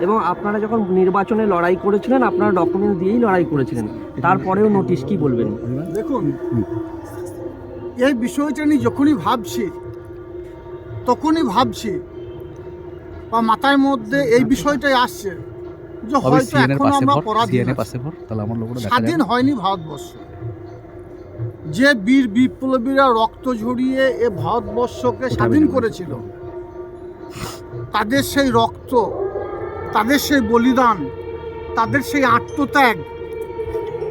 এবং আপনারা যখন নির্বাচনে লড়াই করেছিলেন আপনারা ডকুমেন্ট দিয়েই লড়াই করেছিলেন, তারপরেও নোটিশ, কি বলবেন? দেখুন, এই বিষয়টা নিয়ে যখনই ভাবছি বা মাথার মধ্যে এই বিষয়টাই আসছে যে হয়তো এখন আমরা পরাধীন আছি। স্বাধীন হয়নি ভারতবর্ষ। যে বীর বিপ্লবীরা রক্ত ঝরিয়ে এ ভারতবর্ষকে স্বাধীন করেছিল, তাদের সেই রক্ত, তাদের সেই বলিদান, তাদের সেই আত্মত্যাগ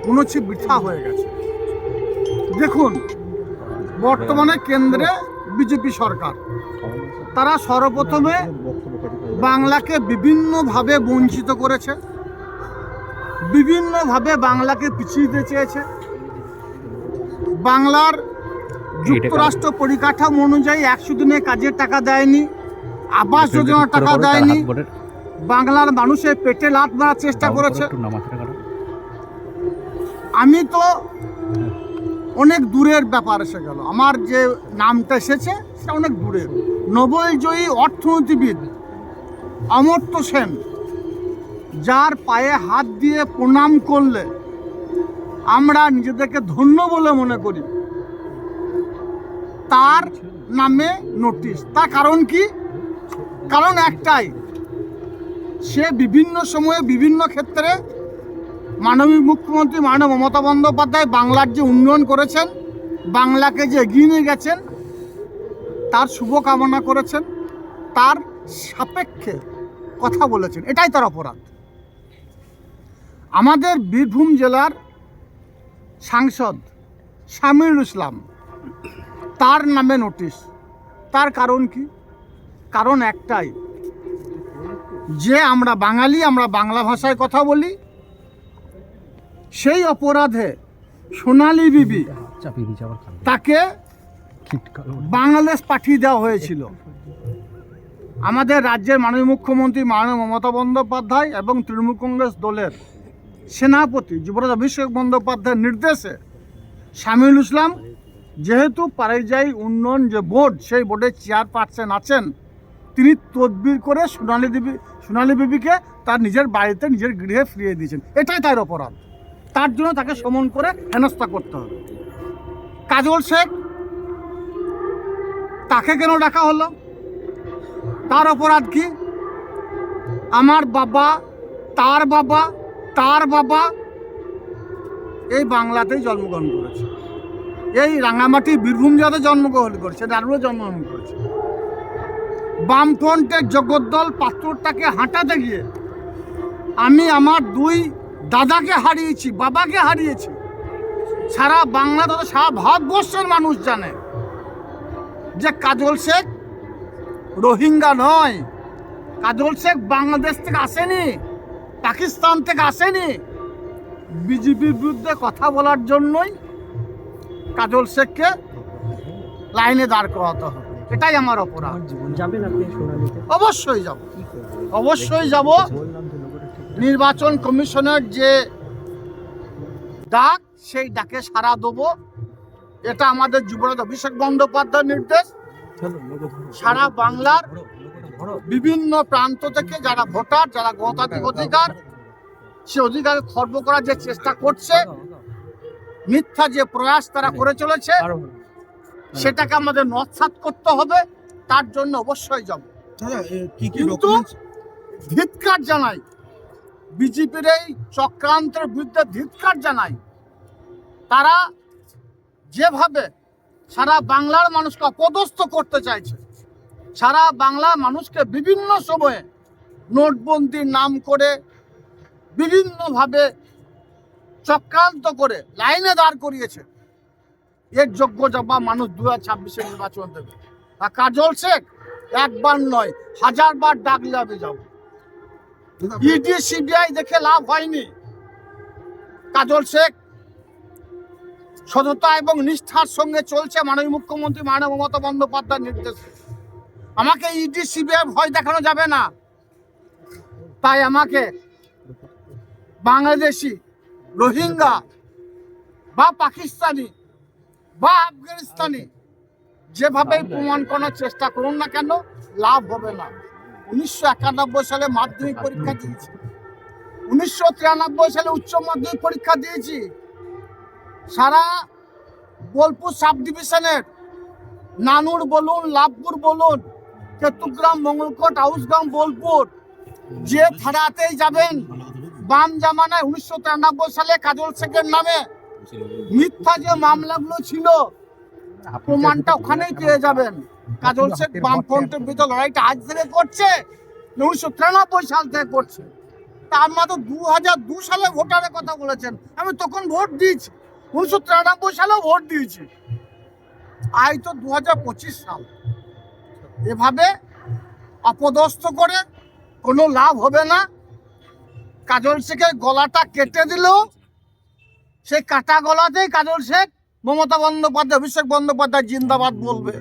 মনে হচ্ছে বৃথা হয়ে গেছে। দেখুন, বর্তমানে কেন্দ্রে বিজেপি সরকার, তারা সর্বপ্রথমে বাংলাকে বিভিন্নভাবে বঞ্চিত করেছে, বিভিন্নভাবে বাংলাকে পিছিয়ে দিতে চেয়েছে। বাংলার যুক্তরাষ্ট্র পরিকাঠামো অনুযায়ী 100 দিনে কাজের টাকা দেয়নি, আবাস যোজনার টাকা দেয়নি, বাংলার মানুষের পেটে লাথ মারার চেষ্টা করেছে। আমি তো অনেক দূরের ব্যাপার এসে গেল, আমার যে নামটা এসেছে সেটা অনেক দূরের। নোবেলজয়ী অর্থনীতিবিদ অমর্ত্য সেন, যার পায়ে হাত দিয়ে প্রণাম করলে আমরা নিজেদেরকে ধন্য বলে মনে করি, তার নামে নোটিশ। তার কারণ কি? কারণ একটাই, সে বিভিন্ন সময়ে বিভিন্ন ক্ষেত্রে মাননীয় মুখ্যমন্ত্রী মাননীয় মমতা বন্দ্যোপাধ্যায় বাংলার যে উন্নয়ন করেছেন, বাংলাকে যে এগিয়ে নিয়ে গেছেন, তার শুভকামনা করেছেন, তার সাপেক্ষে কথা বলেছেন, এটাই তার অপরাধ। আমাদের বীরভূম জেলার সাংসদ শামিউল ইসলাম, তার নামে নোটিশ। তার কারণ কি? কারণ একটাই, যে আমরা বাঙালি, আমরা বাংলা ভাষায় কথা বলি, সেই অপরাধে সোনালী বিবি তাকে বাংলাদেশ পাঠিয়ে দেওয়া হয়েছিল। আমাদের রাজ্যের মাননীয় মুখ্যমন্ত্রী মাননীয় মমতা বন্দ্যোপাধ্যায় এবং তৃণমূল কংগ্রেস দলের সেনাপতি যুবরাজ অভিষেক বন্দ্যোপাধ্যায়ের নির্দেশে শামিউল ইসলাম, যেহেতু পরিযায়ী উন্নয়ন যে বোর্ড, সেই বোর্ডের চেয়ারপারসন আছেন, তিনি তদবির করে সোনালী বিবিকে তার নিজের বাড়িতে, নিজের গৃহে ফিরিয়ে দিয়েছেন। এটাই তার অপরাধ। তার জন্য তাকে সমন করে হেনস্থা করতে হবে। কাজল শেখ, তাকে কেন ডাকা হলো? তার অপরাধ কি? আমার বাবা, তার বাবা, তার বাবা এই বাংলাতেই জন্মগ্রহণ করেছে, এই রাঙামাটি বীরভূম জেলাতে জন্মগ্রহণ করেছে, দারুণে জন্মগ্রহণ করেছে। বামফ্রন্টের জগদ্দল পাথরটাকে হাঁটাতে গিয়ে আমি আমার 2 দাদাকে হারিয়েছি, বাবাকে হারিয়েছি। সারা বাংলা তথা সারা ভারতবর্ষের মানুষ জানে যে কাজল শেখ রোহিঙ্গা নয়, কাজল শেখ বাংলাদেশ থেকে আসেনি, পাকিস্তান থেকে আসেনি। বিজেপির বিরুদ্ধে কথা বলার জন্যই কাজল শেখকে লাইনে দাঁড় করাতে হবে। এটাই আমার অপরাধ। যাবেন আপনি সোনালীতে? অবশ্যই যাব, অবশ্যই যাব। নির্বাচন কমিশনের যে ডাক, সেই ডাকে সাড়া দেবো। এটা আমাদের যুবরাজ অভিষেক বন্দ্যোপাধ্যায়ের নির্দেশ। সারা বাংলার বিভিন্ন প্রান্ত থেকে যারা ভোটার, যারা গণতান্ত্রিক অধিকার, সে অধিকার খর্ব করার যে চেষ্টা করছে, মিথ্যা যে প্রয়াস তারা করে চলেছে, সেটাকে আমাদের নস্যাৎ করতে হবে। তার জন্য অবশ্যই যাব। কিন্তু ধিক্কার জানাই, বিজেপির এই চক্রান্তের বিরুদ্ধে ধিক্কার জানাই। তারা যেভাবে সারা বাংলার মানুষকে অপদস্থ করতে চাইছে, সারা বাংলার মানুষকে বিভিন্ন সময়ে নোটবন্দির নাম করে বিভিন্নভাবে চক্রান্ত করে লাইনে দাঁড় করিয়েছে, এর যোগ্য জবাব মানুষ 2026 নির্বাচন দেবে। আর কাজল শেখ একবার নয়, 1000 বার ডাকলে আমি যাব। ইডি সিবিআই দেখে লাভ হয়নি। কাজল শেখ সততা এবং নিষ্ঠার সঙ্গে চলছে মাননীয় মুখ্যমন্ত্রী মাননীয় মমতা বন্দ্যোপাধ্যায়ের নির্দেশে। আমাকে ইডি সিবিআই ভয় দেখানো যাবে না। তাই আমাকে বাংলাদেশি, রোহিঙ্গা বা পাকিস্তানি বা আফগানিস্তানি যেভাবে প্রমাণ করার চেষ্টা করুন না কেন, লাভ হবে না। 1991 সালে মাধ্যমিক পরীক্ষা দিয়েছি, 1993 সালে উচ্চ মাধ্যমিক পরীক্ষা দিয়েছি। সারা বোলপুর সাব ডিভিশনের নানুর বলুন, লাভপুর বলুন, কেতুগ্রাম, মঙ্গলকোট, আউসগ্রাম, বোলপুর, যে থানাতেই যাবেন বাম জামানায় 1993 সালে কাজল শেখের নামে মিথ্যা যে মামলাগুলো ছিল প্রমাণটা ওখানেই পেয়ে যাবেন। কাজল শেখ বামফ্রন্টের বিরুদ্ধে লড়াইটা আজ থেকে করছে, 1993 সাল থেকে করছে। তা আপনারা তো 2002 সালে ভোটারের কথা বলেছেন, আমি তখন ভোট দিয়েছি, 1993 সালেও ভোট দিয়েছি। আজ তো 2025 সাল। এভাবে অপদস্থ করে কোনো লাভ হবে না। কাজল শেখের গলাটা কেটে দিলেও সেই কাটা গলাতেই কাজল শেখ মমতা বন্দ্যোপাধ্যায়, অভিষেক বন্দ্যোপাধ্যায় জিন্দাবাদ বলবে।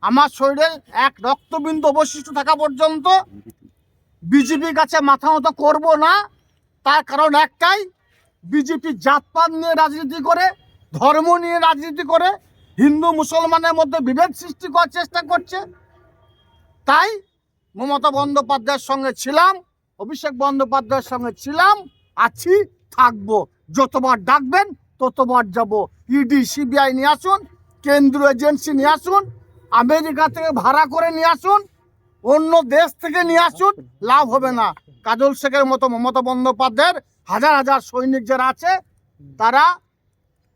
আমার শরীরে এক রক্তবিন্দু অবশিষ্ট থাকা পর্যন্ত বিজেপির কাছে মাথা মতো করবো না। তার কারণ একটাই, বিজেপি জাতপাত নিয়ে রাজনীতি করে, ধর্ম নিয়ে রাজনীতি করে, হিন্দু মুসলমানের মধ্যে বিভেদ সৃষ্টি করার চেষ্টা করছে। তাই মমতা বন্দ্যোপাধ্যায়ের সঙ্গে ছিলাম, অভিষেক বন্দ্যোপাধ্যায়ের সঙ্গে ছিলাম, আছি, থাকবো। যতবার ডাকবেন ততবার যাব। ইডি সিবিআই নিয়ে আসুন, কেন্দ্রীয় এজেন্সি নিয়ে আসুন, আমেরিকা থেকে ভাড়া করে নিয়ে আসুন, অন্য দেশ থেকে নিয়ে আসুন, লাভ হবে না। কাজল শেখের মতো মমতা বন্দ্যোপাধ্যায়ের হাজার হাজার সৈনিক যারা আছে তারা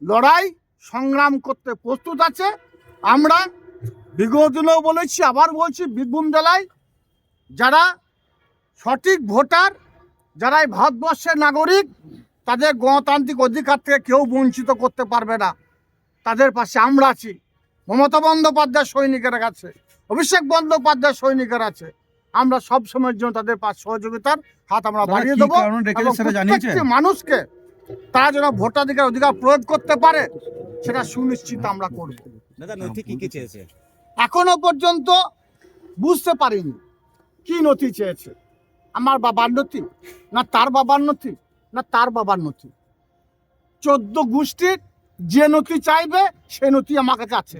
লড়াই সংগ্রাম করতে প্রস্তুত আছে। আমরা বিগত দিনেও বলেছি, আবার বলছি, বীরভূম জেলায় যারা সঠিক ভোটার, যারা এই ভারতবর্ষের নাগরিক, তাদের গণতান্ত্রিক অধিকার থেকে কেউ বঞ্চিত করতে পারবে না। তাদের পাশে আমরা আছি। মমতা বন্দ্যোপাধ্যায় সৈনিকের কাছে, অভিষেক বন্দ্যোপাধ্যায় সৈনিকের আছে। আমরা সব সময়ের জন্য তাদের পাশে সহযোগিতার হাত আমরা বাড়িয়ে দেবো। প্রত্যেকটি মানুষকে তারা যেন ভোটাধিকার অধিকার প্রয়োগ করতে পারে সেটা সুনিশ্চিত আমরা করব। এখনো পর্যন্ত বুঝতে পারিনি কি নথি চেয়েছে। আমার বাবার নথি, না তার বাবার নথি, না তার বাবার নথি। 14 গোষ্ঠীর যে নথি চাইবে সে নথি আমার কাছে আছে।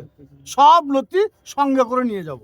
সব নথি সঙ্গে করে নিয়ে যাব।